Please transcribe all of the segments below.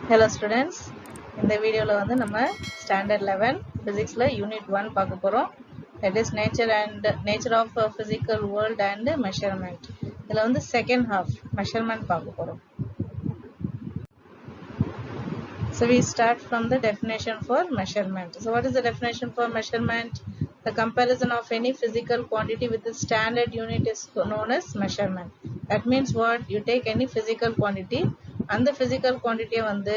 Hello students, இந்த வீடியோல வந்து நம்ம standard 11 physicsல unit 1 பார்க்க போறோம். That is nature of physical world and measurement. இதுல வந்து second half measurement பார்க்க போறோம். So we start from the definition for measurement. So what is the definition for measurement? The comparison of any physical quantity with the standard unit is known as measurement. That means what? You take any physical quantity and the physical quantity வந்து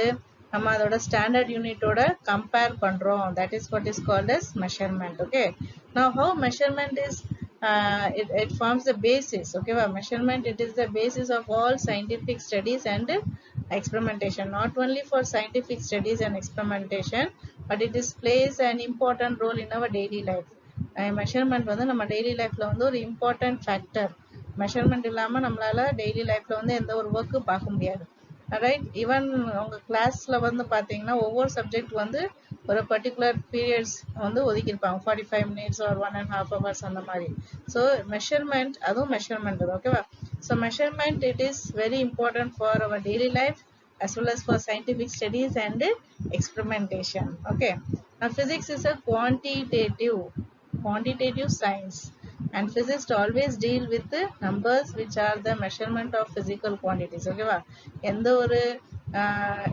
நம்ம அதோட standard unit ஓட compare பண்றோம். That is what is called as measurement. Okay. Now how measurement is it forms the basis. Okay, measurement, it is the basis of all scientific studies and experimentation. Not only for scientific studies and experimentation, but it is plays an important role in our daily life. Measurement வந்து நம்ம daily lifeல வந்து ஒரு important factor. Measurement இல்லாம நம்மளால daily lifeல வந்து எந்த ஒரு work பார்க்க முடியாது. Right? Even உங்க கிளாஸ்ல வந்து பாத்தீங்கன்னா ஒவ்வொரு சப்ஜெக்ட் வந்து ஒரு பர்டிகுலர் பீரியட்ஸ் வந்து ஒதுக்கியிருப்பாங்க 45 minutes or 1.5 hours அந்த மாதிரி. ஸோ மெஷர்மெண்ட் அதுவும் மெஷர்மெண்ட் ஓகேவா. So measurement it is very important for our daily life as well as for scientific studies and experimentation. Okay. Now physics is a quantitative science, and physics always deal with the numbers which are the measurement of physical quantities. Okay va, எந்த ஒரு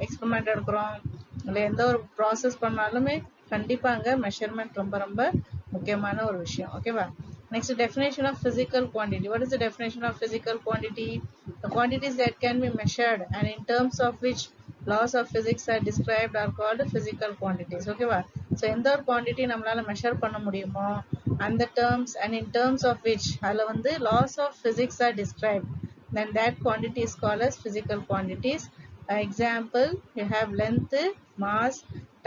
experiment எடுக்கிறோம் இல்லை எந்த ஒரு process பண்ணாலுமே கண்டிப்பா அங்க measurement ரொம்ப ரொம்ப முக்கியமான ஒரு விஷயம். ஓகேவா. Next, definition of physical quantity. What is the definition of physical quantity? The quantities that can be measured and in terms of which laws of physics are described are called physical quantities. Okay va. So எந்த ஒரு quantity நம்மளால measure பண்ண முடியுமோ and the terms and in terms of which அதுல வந்து laws of physics are described, then that quantity is called as physical quantities. Example, you have length, mass,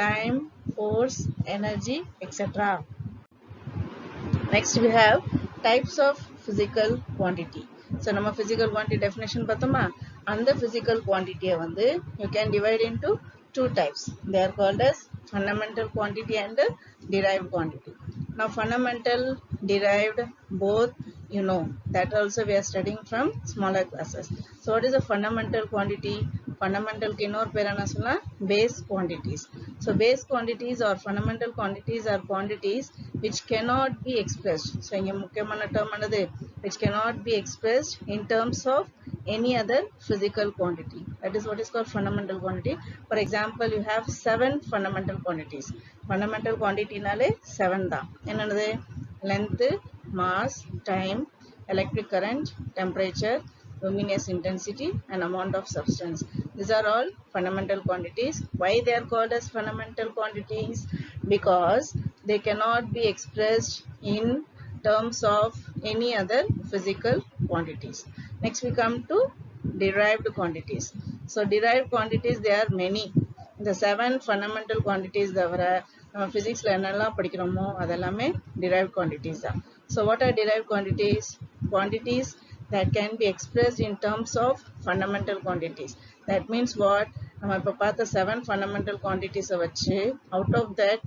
time, force, energy, etc. Next we have types of physical quantity. So நம்ம physical quantity definition பார்த்தோமா, அந்த physical quantity வந்து you can divide into two types. They are called as fundamental quantity and derived quantity. Now fundamental, derived, both you know that also we are studying from smaller classes. So what is a fundamental quantity? Fundamental க்கு இன்னொரு பேர் என்ன சொன்னா base quantities. So base quantities or fundamental quantities are quantities which cannot be expressed. So இங்க முக்கியமான term என்னது? Which cannot be expressed in terms of any other physical quantity. That is what is called fundamental quantity. For example, you have 7 fundamental quantities. Fundamental quantity நாலே 7 தான். என்னது? Length, mass, time, electric current, temperature, luminous intensity and amount of substance. These are all fundamental quantities. Why they are called as fundamental quantities? Because they cannot be expressed in terms of any other physical quantities. Next we come to derived quantities. So derived quantities, there are many. The 7 fundamental quantities தவிர நம்ம physicsல என்னெல்லாம் படிக்கிறோமோ அதெல்லாமே derived quantities தான். So what are derived quantities? Quantities that can be expressed in terms of fundamental quantities. That means what? நம்ம இப்ப பார்த்த 7 fundamental quantities வச்சு out of that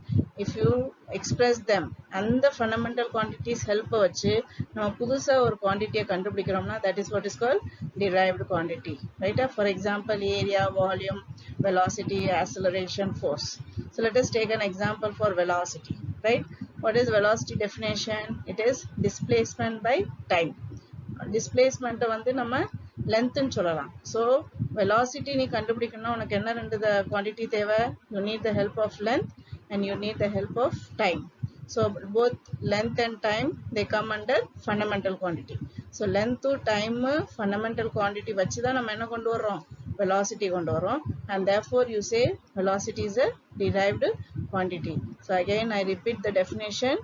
if you express them and the fundamental quantities help வச்சு நம்ம புதுசா ஒரு quantity கண்டுபிடிக்கிறோம்னா that is what is called derived quantity. Right? For example, area, volume, velocity, acceleration, force. So let us take an example for velocity. Right? What is velocity definition? It is displacement by time. Displacement வந்து நம்ம length ன்னு சொல்லலாம். So velocity நீ கண்டுபிடிக்கணும்னா உனக்கு என்ன ரெண்டு quantity தேவை? You need the help of length and you need the help of time. So both length and time, they come under fundamental quantity. So length to time fundamental quantity வச்சு தான் நம்ம என்ன கொண்டு வரோம்? Velocity கொண்டு வரோம். And therefore you say velocity is a derived quantity. So again I repeat the definition.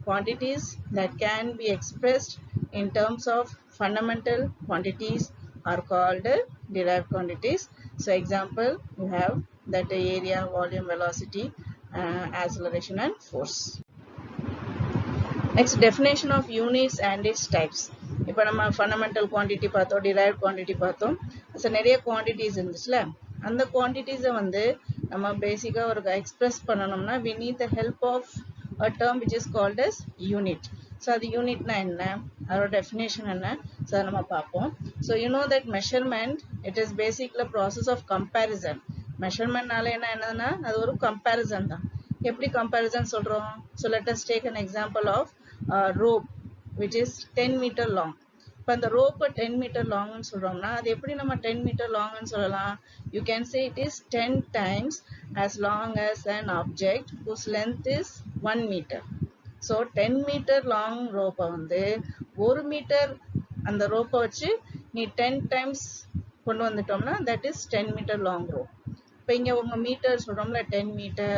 Quantities that can be expressed in terms of fundamental quantities are called derived quantities. So example, you have that area, volume, velocity, acceleration and force. Next, definition of units and its types. இப்போ நம்ம fundamental quantity பார்த்தோம், derived quantity பார்த்தோம். So நிறைய quantities இருந்துச்சுல, அந்த quantities வந்து நம்ம பேசிக்கா ஒரு எக்ஸ்பிரஸ் பண்ணணும்னா we need the help of a term which is called as unit. So அது unitனா என்ன, அதோட definition என்ன, so நம்ம பார்ப்போம். So you know that measurement, it is basically a process of comparison மெஷர்மெண்ட்னால என்னன்னா அது ஒரு கம்பேரிசன் தான். எப்படி கம்பேரிசன் சொல்றோம்? So let us take an example of rope which is 10 meter long. இப்போ அந்த rope 10 meter long னு சொல்றோம்னா அது எப்படி நம்ம 10 meter long னு சொல்லலாம்? You can say it is 10 times as long as an object whose length is 1 meter. So 10 meter long rope வந்து 1 meter அந்த rope வச்சு நீ 10 times கொண்டு வந்துட்டோம்னா that is 10 meter long rope. இப்போ இங்க உங்க மீட்டர் சொல்றோம்ல 10 meter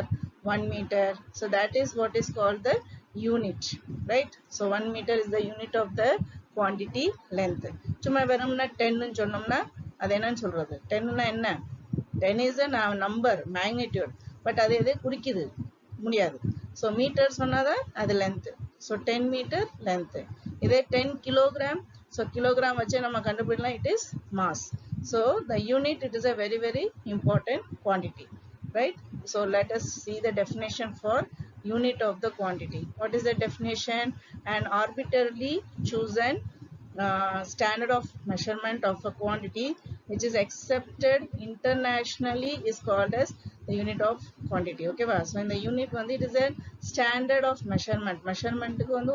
1 meter, so that is what is called the unit, right? So 1 meter is the unit of the quantity length. சும்மா வெறும்னா 10 னு சொன்னோம்னா அது என்னன்னு சொல்றது? 10 னா என்ன? 10 is a number, magnitude, but அது எதை குறிக்குது? முடியாது. So meter சொன்னாதான் அது length. So 10 meter length. இதே 10 kilogram, so kilogram வச்சு நம்ம கண்டுபிடிக்கலாம், it is mass. So the unit, it is a very very important quantity, right? So let us see the definition for unit of the quantity. What is the definition? An arbitrarily chosen standard of measurement of a quantity which is accepted internationally is called as the unit of quantity. Okay va? So in the unit வந்து it is a standard of measurement. Measurementக்கு வந்து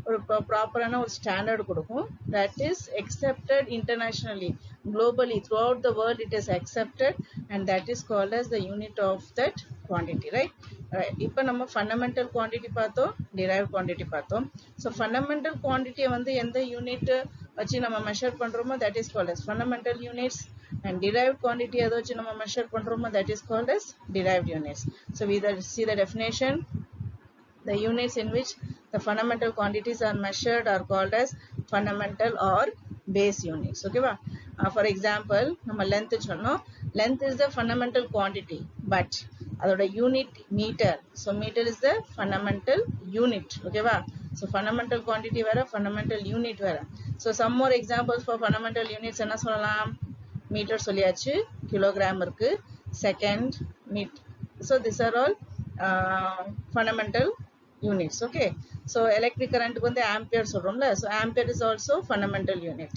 ஒரு ப்ராப்பரான ஒரு standard கொடுக்கும். That is accepted internationally, globally, throughout the world it is accepted, and that is called as the unit of that quantity, right? இப்போ நம்ம fundamental quantity பார்த்தோம், derived quantity பார்த்தோம். So fundamental quantity வந்து எந்த யூனிட் வச்சு நம்ம measure பண்றோமோ that is called as fundamental units, and derived quantity எதை வச்சு நம்ம மெஷர் பண்றோமோ that is called as derived units. So we see the definition. The units in which the fundamental quantities are measured are called as fundamental or base units. Okay va? For example, நம்ம length சொன்னோம். Length is the fundamental quantity, but அதோட unit meter. So meter is the fundamental unit. Okay va? So fundamental quantity வேற, fundamental unit வேற. So some more examples for fundamental units என்ன சொல்லலாம்? Meter சொல்லியாச்சு, kilogram இருக்கு, second, meter. So these are all fundamental units. Okay, so electric current வந்து ampere சொல்றோம்ல, so ampere is also fundamental unit.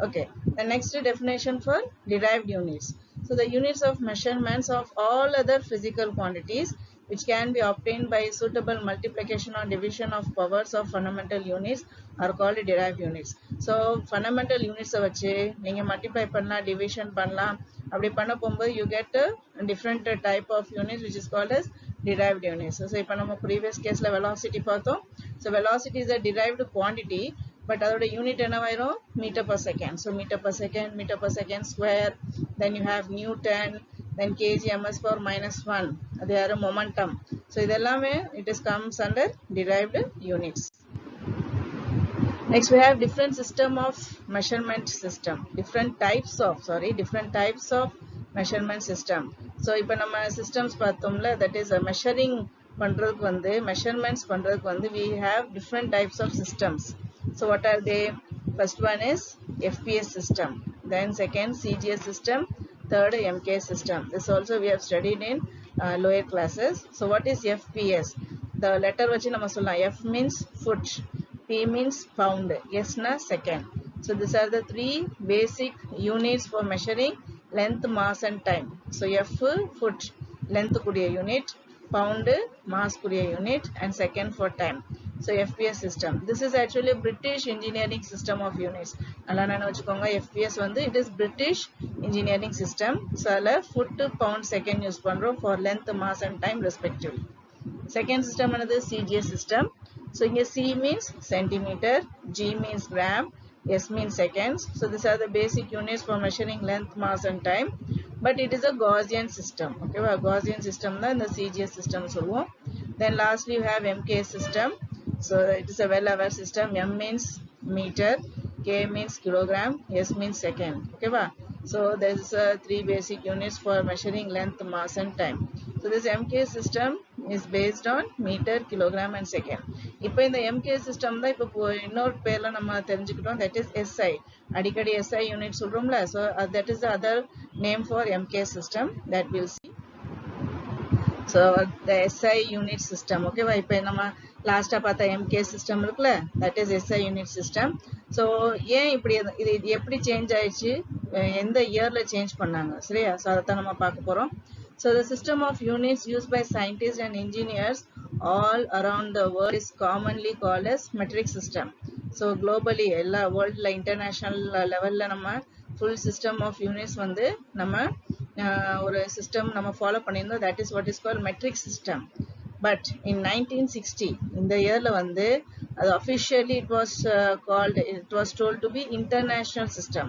Okay, the next definition for derived units. So the units of measurements of all other physical quantities which can be obtained by suitable multiplication or division of powers of fundamental units are called derived units. So fundamental units வச்சு நீங்க multiply பண்ணலாம், division பண்ணலாம். அப்படி பண்ண போகும்போது you get a different type of units which is called as derived units. So இப்போ நம்ம previous caseல velocity பார்த்தோம். So velocity is a derived quantity, but அதோட unit என்னவாயிரும்? Meter per second. So meter per second square, then you have Newton, then kg ms power -1, அது யாரு? Momentum. So இதெல்லாமே it is comes under derived units. Next we have different system of measurement system, different types of measurement system. So இப்போ நம்ம systems பார்த்தோம்ல, that is measuring பண்றதுக்கு வந்து, measurements பண்றதுக்கு வந்து we have different types of systems. So what are they? First one is FPS system, then second CGS system, third MKS system. This also we have studied in lower classes. So what is FPS? The letter வச்சு நம்ம சொல்லலாம். F means foot, P means pound, S na second. So these are the three basic units for measuring length, mass and time. So F foot, length kudiya unit, pound mass kudiya unit, and second for time. So FPS system. This is actually a British engineering system of units. alla nana vechukonga, FPS vandu it is British engineering system. So alla foot, pound, second use pandrom for length, mass and time respectively. Second system another CGS system. So here C means centimeter, G means gram, S means seconds. So these are the basic units for measuring length, mass and time, but it is a Gaussian system. Okay, Gaussian system da the CGS system solvom. Then lastly you have MKS system. So it is a well aware system. M means meter, K means kilogram, S means second. Okay va? So there is three basic units for measuring length, mass and time. So this MKS system is based on meter, kilogram and second. இப்போ இந்த MKS system தான் இப்போ இன்னொரு பேர்ல நம்ம தெரிஞ்சுக்கிட்டோம், that is SI. அடிக்கடி SI unit சொல்றோம்ல, so that is the other name for MKS system that we'll see. So the SI unit system. Okay va? இப்போ நம்ம லாஸ்டா பார்த்த MKS system இருக்குல்ல, that is SI unit system. So ஏன் இப்படி இது எப்படி சேஞ்ச் ஆயிடுச்சு? எந்த இயர்ல சேஞ்ச் பண்ணாங்க சரியா ஸோ அதைத்தான் நம்ம பார்க்க போறோம் so the system of units used by scientists and engineers all around the world is commonly called as metric system so globally எல்லா வேர்ல்ட்ல இன்டர்நேஷனல் லெவல்ல நம்ம full system of units வந்து நம்ம ஒரு சிஸ்டம் நம்ம ஃபாலோ பண்ணியிருந்தோம் that is what is called metric system but in 1960 இந்த இயர்ல வந்து அது officially it was told to be international system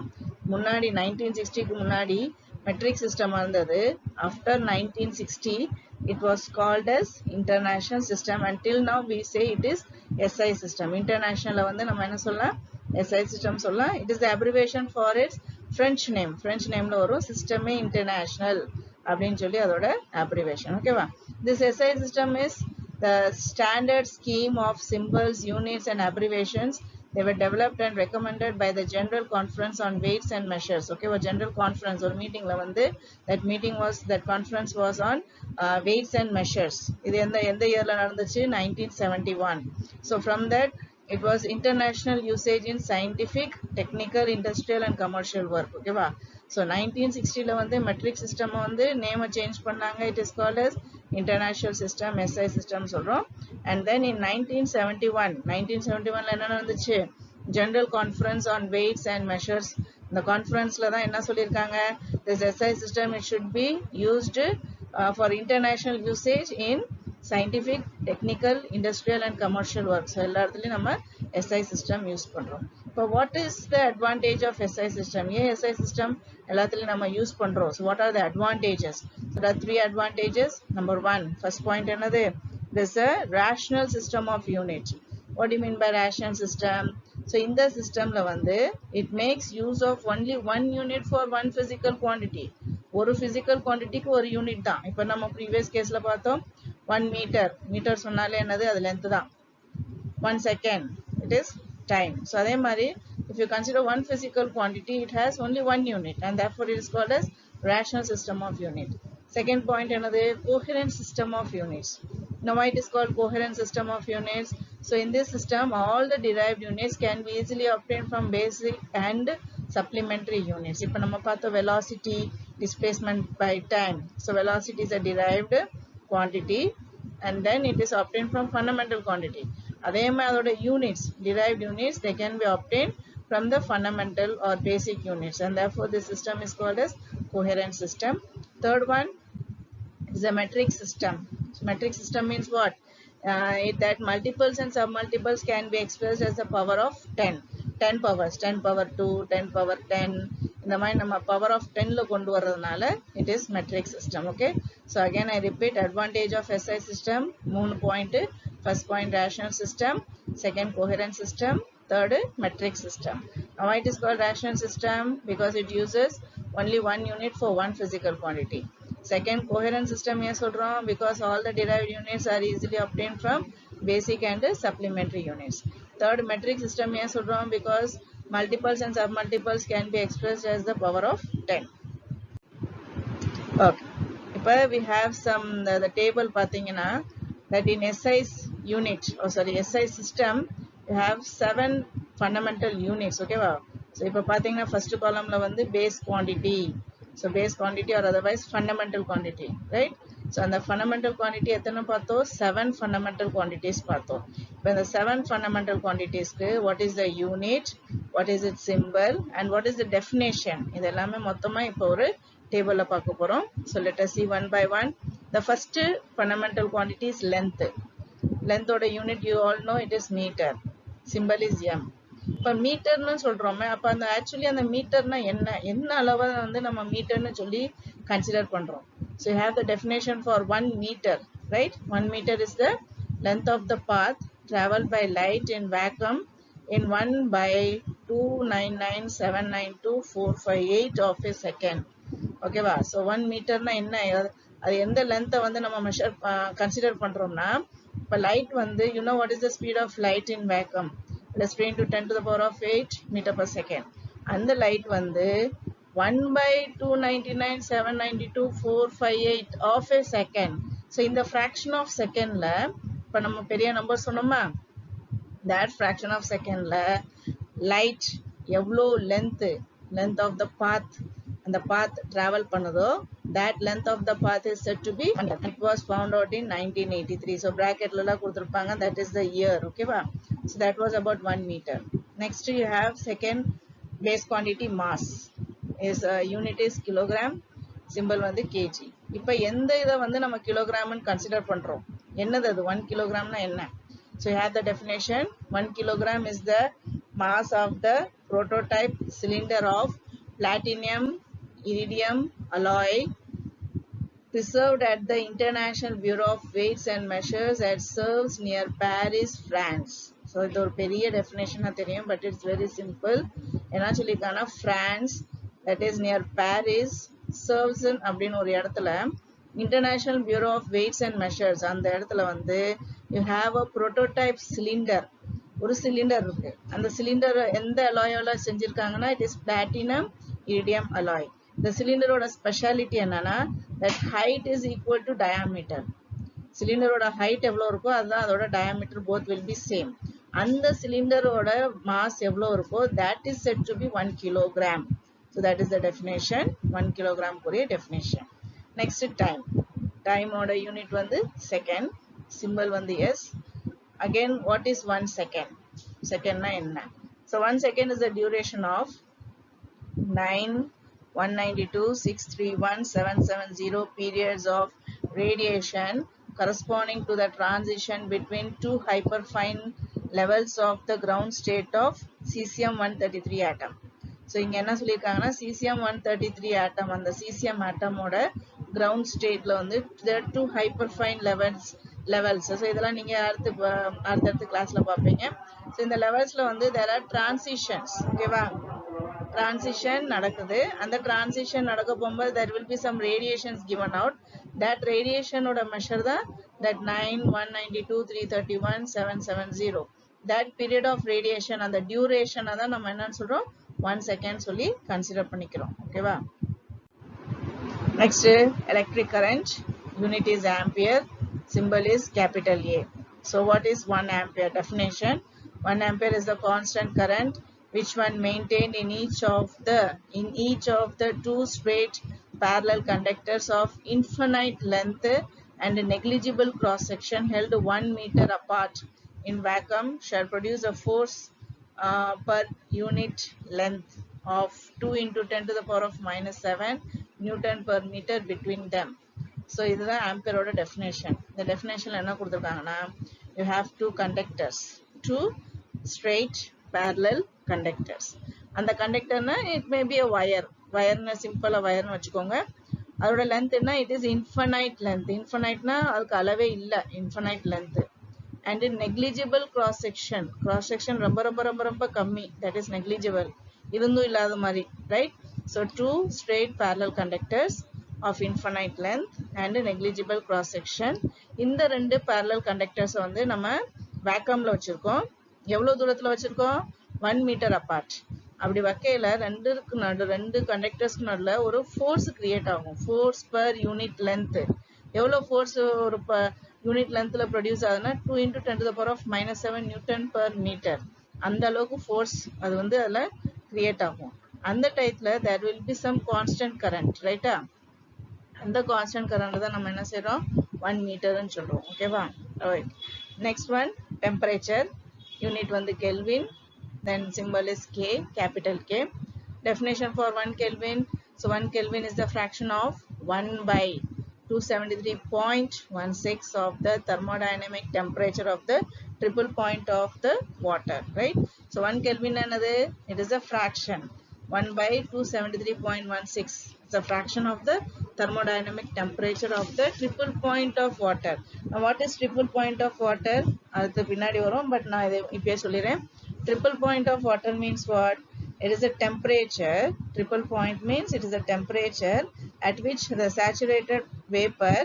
முன்னாடி 1960 க்கு முன்னாடி metric system இருந்தது after 1960 it was called as international system until now we say it is SI system international வந்து நம்ம என்ன சொல்லலாம் SI system சொல்லலாம் it is the abbreviation for its French nameல வரும் system international அப்படினு சொல்லி அதோட abbreviation ஓகேவா this SI system is the standard scheme of symbols units and abbreviations they were developed and recommended by the general conference on weights and measures okay a general conference or meeting la vandu that conference was on weights and measures idu endha year la nadந்துச்சு 1971 so from that it was international usage in scientific technical industrial and commercial work okay va so 1960 la vandu metric system vandu name change பண்ணாங்க it is called as international system SI system சொல்றோம் and then in 1971 ல என்ன நடந்துச்சு general conference on weights and measures இந்த கான்ஃபரன்ஸ்ல தான் என்ன சொல்லிருக்காங்க this SI system it should be used for international usage in scientific technical industrial and commercial work so எல்லா இடத்துலயும் நம்ம SI system யூஸ் பண்றோம் இப்போ what is the advantage of SI system ஏன் SI system எல்லாத்துலயும் நம்ம யூஸ் பண்றோம் so what are the advantages so there are three advantages number 1 first point என்னது this is a rational system of unit what do you mean by rational system so in the system la vandu it makes use of only one unit for one physical quantity ஒரு physical quantity க்கு ஒரு unit தான் இப்போ நம்ம previous caseல பார்த்தோம் 1 metre சொன்னாலே என்னது அது length தான் 1 second it is time so அதே மாதிரி if you consider one physical quantity it has only one unit and therefore it is called as rational system of unit second point another coherent system of units now why it is called coherent system of units so in this system all the derived units can be easily obtained from basic and supplementary units ipo nama paatha velocity displacement by time so velocity is a derived quantity and then it is obtained from fundamental quantity adhe ma adoda units derived units they can be obtained from the fundamental or basic units and therefore this system is called as coherent system third one is a metric system so metric system means what that multiples and submultiples can be expressed as the power of 10 powers 10 power 2 10 power 10 இந்த மாதிரி நம்ம power of 10 ல கொண்டு வரதுனால it is metric system okay so again I repeat advantage of SI system 3 point first point rational system second coherent system third metric system now why it is called rational system because it uses only one unit for one physical quantity second coherent system ஏன் சொல்றோம் because all the derived units are easily obtained from basic and supplementary units third metric system ஏன் சொல்றோம் because multiples and submultiples can be expressed as the power of 10 okay இப்போ we have some the table பாத்தீங்கன்னா that in SI unit SI system you have 7 fundamental units okay va so இப்போ பாத்தீங்கன்னா first column ல வந்து base quantity so base quantity or otherwise fundamental quantity right so and the fundamental quantity எத்தனை பார்த்தோம் 7 fundamental quantities பார்த்தோம் இப்போ இந்த 7 fundamental quantities க்கு what is the unit what is its symbol and what is the definition இது எல்லாமே மொத்தமா இப்போ ஒரு டேபிள்ல பார்க்க போறோம் so let us see one by one the first fundamental quantity is length oda unit you all know it is meter symbol is m இப்ப மீட்டர்னு சொல்றோமே அப்ப அந்த ஆக்சுவலி அந்த மீட்டர்னா என்ன அளவை வந்து நம்ம மீட்டர்னு சொல்லி கன்சிடர் பண்றோம் so you have the definition for 1 meter right 1 meter is the length of the path traveled by light in vacuum in 1 by 2997992 of a second okay va so 1 meter na enna அது எந்த length வந்து நம்ம measure consider பண்றோம்னா இப்ப light வந்து you know what is the speed of light in vacuum it is 10 to the power of 8 meter per second and the light வந்து 1 by 2997992 of a second so in the fraction of second ல இப்ப நம்ம பெரிய number சொன்னோமா that fraction of second ல light எவ்வளவு length length of the path and the path travel பண்ணதோ that length of the path is said to be 100. It was found out in 1983. So bracket la கொடுத்திருப்பாங்க, that is the year. Okay va? So that was about 1 meter. Next you have second base quantity mass is unit is kilogram, symbol வந்து kg. இப்போ எந்த இத வந்து நம்ம கிலோகிராம்னு consider பண்றோம், என்னது அது 1 கிலோகிராம்னா என்ன? So you have the definition. 1 kilogram is the mass of the prototype cylinder of platinum iridium alloy preserved at the International Bureau of Weights and Measures at Serves near Paris, France. So இது ஒரு பெரிய definition தெரியும், but it's very simple. என்ன சொல்லிருக்கானா, France, that is near Paris, Serves அப்படின்னு ஒரு இடத்துல International Bureau of Weights and Measures அந்த இடத்துல வந்து you have a prototype cylinder. ஒரு சிலிண்டர் இருக்கு. அந்த சிலிண்டர் எந்த அலாயோல செஞ்சிருக்காங்கன்னா, it is platinum iridium alloy. இந்த சிலிண்டரோட ஸ்பெஷாலிட்டி என்னன்னா, that height is equal to diameter. சிலிண்டரோட ஹைட் எவ்வளவு இருக்கோ அதுதான் அதோட diameter, both will be same. அந்த சிலிண்டரோட மாஸ் எவ்வளவு இருக்கோ that is said to be 1 kilogram. So that is the definition. 1 kilogram குரிய definition. Next time. Time ஓட யூனிட் வந்து செகண்ட், symbol வந்து S. Again, what is 1 second? Second na enna? So 1 second is the duration of 9,192,631,770 periods of radiation corresponding to the transition between two hyperfine levels of the ground state of cesium-133 atom. So இங்க என்ன சொல்லிருக்காங்கன்னா, cesium-133 atom அந்த cesium atom ஓட ground state ல வந்து there are two hyperfine levels. So இதெல்லாம் நீங்க அடுத்த கிளாஸ்ல பாப்பீங்க. So இந்த levelsல வந்து there are transitions. ஓகேவா? transition நடக்குது. அந்த transition நடக்க போகும்போது there will be some radiations given out. That radiation ஓட measure தான் that 9,192,331,770. That period of radiation அந்த duration தான் நம்ம என்னன்னு சொல்றோம், 1 second சொல்லி கன்சிடர் பண்ணிக்கிறோம். ஓகேவா? Next, electric current. Unit is ampere. Symbol is capital A. So what is 1 ampere? Definition. 1 ampere is the constant current which one maintained in each of the two straight parallel conductors of infinite length and negligible cross section held 1 meter apart in vacuum shall produce a force per unit length of 2 into 10 to the power of minus 7 Newton per meter between them. So this is the ampere definition. The definition enna kuduthirukanga, you have two conductors, two straight parallel conductors. And the conductor na, it may be a wire na simple wire nu vechukonga. Adoda length na, it is infinite length. Infinite na adukku alave illa, infinite length. And in negligible cross section ரொம்ப கம்மி, that is negligible, இருந்தும் இல்லாத மாதிரி, right? So two straight parallel conductors of infinite length and negligible cross section. இந்த ரெண்டு parallel conductors வந்து நம்ம vacuumல வச்சிருக்கோம். எவ்வளவு தூரத்துல வச்சிருக்கோம்? 1 meter apart. அப்படி வைக்கையில ரெண்டு கண்டக்டர்ஸ்க்கு நடுவுல ஒரு ஃபோர்ஸ் கிரியேட் ஆகும். Force per unit length. எவ்வளவு ஃபோர்ஸ் ஒரு யூனிட் லென்த்ல ப்ரொடியூஸ் ஆகுதுன்னா 2 into 10 to the power of minus 7 Newton per meter. அந்த அளவுக்கு ஃபோர்ஸ் அது வந்து அதுல கிரியேட் ஆகும். அந்த டைத்துல there will be some constant current, ரைட்டா? அந்த கான்ஸ்டன்ட் கரண்ட் தான் நம்ம என்ன செய்றோம், 1 மீட்டர்னு சொல்றோம். ஓகேவா? Right. Next one, temperature. Unit வந்து kelvin. Then symbol is K, capital K. Definition for 1 Kelvin. So 1 Kelvin is the fraction of 1 by 273.16 of the thermodynamic temperature of the triple point of the water, right? So 1 Kelvin another, it is a fraction. 1 by 273.16. It's a fraction of the thermodynamic temperature of the triple point of water. Now what is triple point of water? அது பின்னாடி வரும், but நான் இதை இப்பயே சொல்லிறேன். Triple point of water means what? It is a temperature. Triple point means it is a temperature at which the saturated vapor,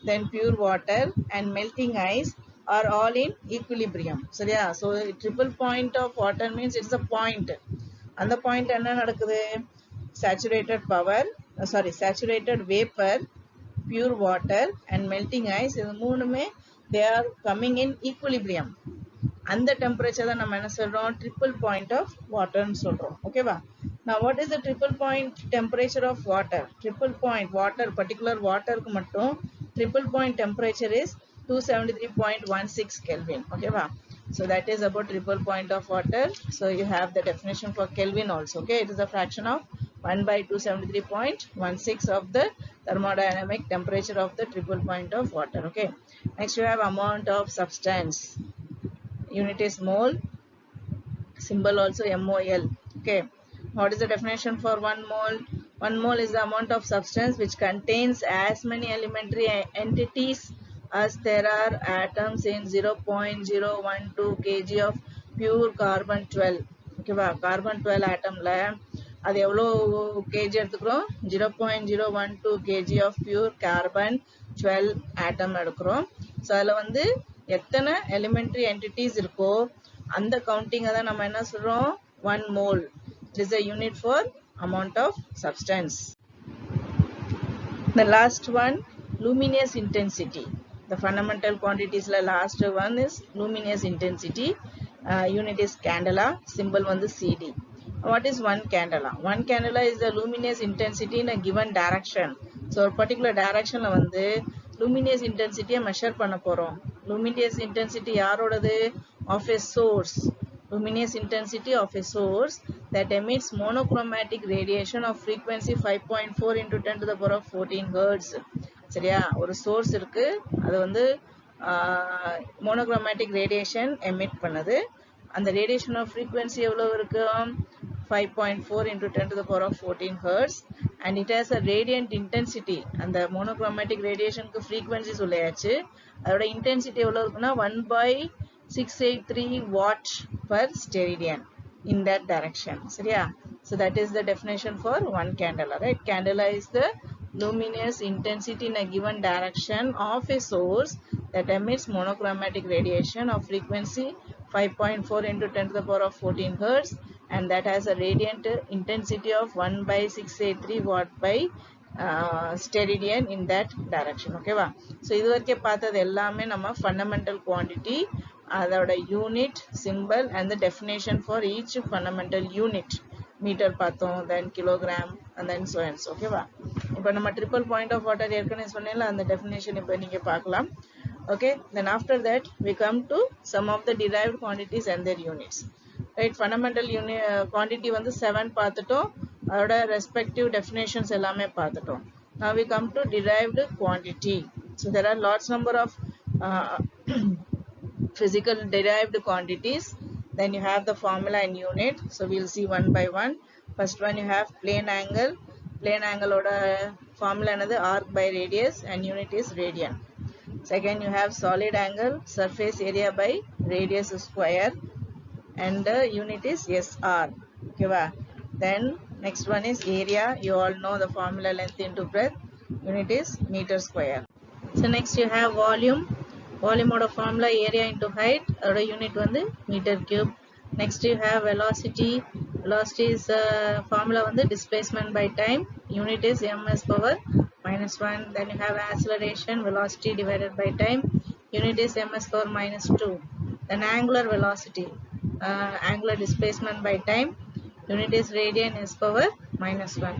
then pure water and melting ice are all in equilibrium. So yeah, so triple point of water means it is a point. And the point என்ன நடக்குது? Saturated vapor, pure water and melting ice, இது மூணுமே they are coming in equilibrium. அந்த temperature தான் நம்ம என்ன சொல்றோம், triple point of வாட்டர்னு சொல்றோம். ஓகேவா? Now what is the triple point temperature of water? Triple point water, particular water ku mattum triple point temperature is 273.16 Kelvin. Okay va? So that is about triple point of water. So you have the definition for Kelvin also. Okay, it is a fraction of 1 by 273.16 of the thermodynamic temperature of the triple point of water. Okay, next you have amount of substance. Unit is mole, symbol also MOL. Okay, what is the definition for 1 mole? 1 mole is the amount of substance which contains as many elementary entities as there are atoms in 0.012 kg of pure carbon 12. Okay va, carbon 12 atom la அது எவ்வளோ kg எடுத்துக்கிறோம்? 0.012 kg of pure carbon 12 atom எடுக்கிறோம். So அதில் வந்து எத்தனை elementary entities இருக்கோ அந்த counting தான் நம்ம என்ன சொல்றோம்? 1 mole. It is a unit for amount of substance. The last one, luminous intensity. The fundamental quantities la last one is luminous intensity. Unit is candela. Symbol வந்து CD. What is 1 candela? 1 candela is the luminous intensity in a given direction. So a particular direction la வந்து luminous intensity measure பண்ண போறோம். Luminous intensity யாரோடது? Of a source. Luminous intensity of a source that emits monochromatic radiation of frequency 5.4 into 10 to the power of 14 hertz. சரியா, ஒரு source இருக்கு, அது வந்து monochromatic radiation emit பண்ணுது. அந்த radiation of frequency எவ்வளவு இருக்கு? 5.4 into 10 to the power of 14 hertz, and it has a radiant intensity. அந்த monochromatic radiation க்கு frequency சொல்லியாச்சு, அதோட intensity எவ்வளவு இருக்குன்னா 1/683 watt per steradian in that direction. சரியா? So that is the definition for 1 candela, right? Candela is the luminous intensity in a given direction of a source that emits monochromatic radiation of frequency 5.4 into 10 to the power of 14 hertz, and that has a radiant intensity of 1/683 watt by steradian in that direction. Okay va? So இது வரைக்கும் பார்த்தது எல்லாமே நம்ம fundamental quantity, அதோட unit, symbol and the definition for each fundamental unit. Meter பார்த்தோம், then kilogram and then so and so. Okay va? இப்போ நம்ம triple point of water ஏற்கனவே சொன்னேன்ல, அந்த definition இப்போ நீங்க பார்க்கலாம். Okay, then after that we come to some of the derived quantities and their units. Right, fundamental unit quantity வந்து 7 பார்த்துட்டோம், அதோட respective definitions எல்லாமே பார்த்துட்டோம். Now we come to derived quantity. So there are lots number of physical derived quantities. Then you have the formula and unit. So we'll see one by one. First one you have plane angle. Plane angle oda formula another arc by radius and unit is radian. Second you have solid angle, surface area by radius square, and the unit is SR. Okay va? Then next one is area. You all know the formula, length into breadth. Unit is meter square. So next you have volume. Volume oda formula area into height. Oda unit vandu meter cube. Next you have velocity. Velocity is formula vandu displacement by time. Unit is ms power -1. Then you have acceleration, velocity divided by time. Unit is ms power -2. Then angular velocity, angular displacement by time. Unit is radian s power -1.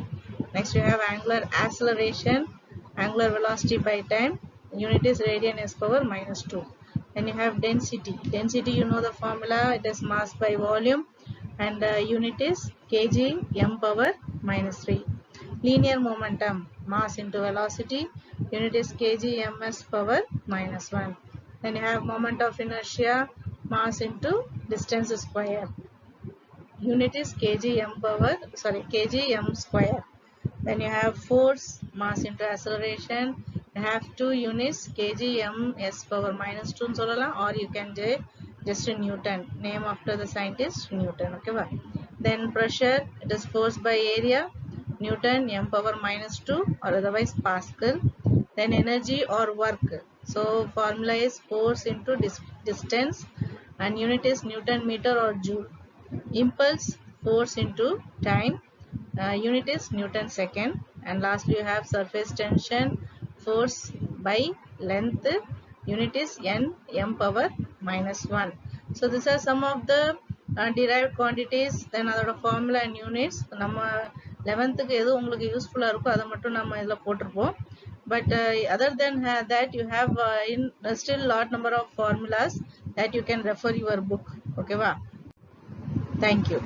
Next you have angular acceleration, angular velocity by time. Unit is radian s power -2. Then you have density. Density, you know the formula, it is mass by volume, and unit is kg m power -3. Linear momentum, mass into velocity. Unit is kg ms power -1. Then you have moment of inertia, mass into distance square. Unit is kg m square. Then you have force, mass into acceleration. You have two units, kg m s power -2 சொல்லலாம், or you can just Newton, name after the scientist Newton. Okay va? Then pressure, it is force by area, Newton, m power -2 or otherwise Pascal. Then energy or work, so formula is force into distance and unit is Newton meter or joule. Impulse, force into time, unit is Newton second. And lastly you have surface tension, force by length, unit is n m power -1. So these are some of the derived quantities, then அதோட formula and units. நம்ம 11th எது உங்களுக்கு யூஸ்ஃபுல்லா இருக்கோ அதை மட்டும் நம்ம இதில் போட்டிருப்போம். But other than that, you have still lot number of formulas that you can refer your book. Okay, thank you.